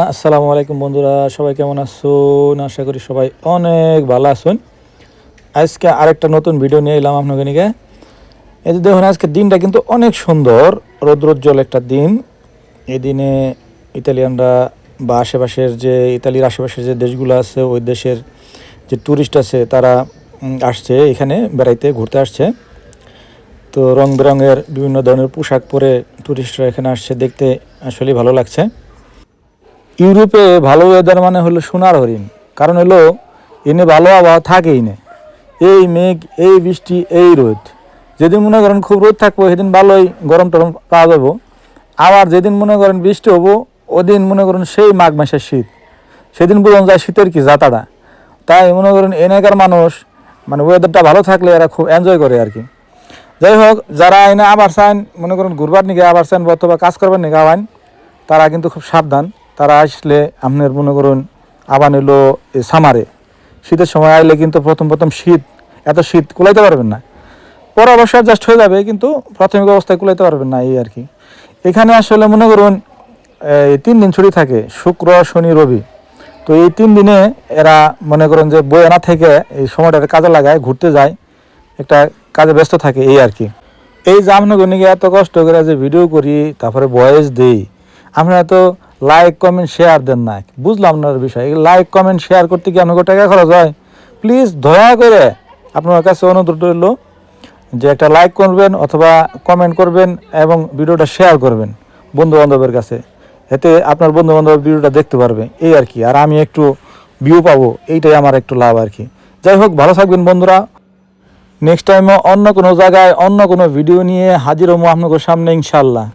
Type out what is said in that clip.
আসসালামু আলাইকুম বন্ধুরা, সবাই কেমন আছেন? আশা করি সবাই অনেক ভালো আছেন। আজকে আরেকটা নতুন ভিডিও নিয়ে এলাম আপনাদের নিকে। এই যে দেখুন, আজকে দিনটা কিন্তু অনেক সুন্দর, রৌদ্রোজ্জ্বল একটা দিন। এই দিনে ইতালিয়ানরা বা ইতালির আশেপাশের যে দেশগুলো আছে, ওই দেশের যে ট্যুরিস্ট আছে তারা আসছে এখানে বেড়াইতে, ঘুরতে আসছে। তো রং বেরঙের বিভিন্ন ধরনের পোশাক পরে ট্যুরিস্টরা এখানে আসছে, দেখতে আসলে ভালো লাগছে। ইউরোপে ভালো ওয়েদার মানে হলো সোনার হরিণ, কারণ হলো এনে ভালো আবহাওয়া থাকেই না। এই মেঘ, এই বৃষ্টি, এই রোদ, যেদিন মনে করেন খুব রোদ থাকবো সেদিন ভালোই গরম টরম পাওয়া যাবো। আবার যেদিন মনে করেন বৃষ্টি হবো, ওদিন মনে করেন সেই মাঘ মাসের শীত, সেদিন বোঝানো যায় শীতের কি যাতাটা। তাই মনে করেন এলাকার মানুষ মানে ওয়েদারটা ভালো থাকলে এরা খুব এনজয় করে আর কি। যাই হোক, যারা এনে আবার চান মনে করেন ঘুরবার নিকে আবার চান অথবা কাজ করবার নিকে আওয়ান, তারা কিন্তু খুব সাবধান। তারা আসলে আপনার মনে করুন আবার নিল সামারে, শীতের সময় আইলে কিন্তু প্রথম শীত, এত শীত কুলাইতে পারবেন না। পরে অবশ্য অ্যাডজাস্ট হয়ে যাবে, কিন্তু প্রাথমিক অবস্থায় কুলাইতে পারবেন না এই আর কি। এখানে আসলে মনে করুন এই 3 দিন ছুটি থাকে, শুক্র শনি রবি। তো এই 3 দিনে এরা মনে করেন যে বয়ে না থেকে এই সময়টা কাজে লাগায়, ঘুরতে যায়, একটা কাজে ব্যস্ত থাকে এই আর কি। এই যে আপনাকে এত কষ্ট করে যে ভিডিও করি, তারপরে ভয়েস দিই, আপনারা তো লাইক কমেন্ট শেয়ার দেন না। বুঝলাম আপনার বিষয়, লাইক কমেন্ট শেয়ার করতে কি আপনাকে টাকা খরচ হয়? প্লিজ দয়া করে আপনার কাছে অনুরোধ রইল যে একটা লাইক করবেন অথবা কমেন্ট করবেন এবং ভিডিওটা শেয়ার করবেন বন্ধু বান্ধবের কাছে। এতে আপনার বন্ধু বান্ধব ভিডিওটা দেখতে পারবে এই আর কি, আর আমি একটু ভিউ পাবো, এইটাই আমার একটু লাভ আর কি। যাই হোক, ভালো থাকবেন বন্ধুরা। নেক্সট টাইমও অন্য কোনো জায়গায় অন্য কোনো ভিডিও নিয়ে হাজির হবো আপনাদের সামনে ইনশাল্লাহ।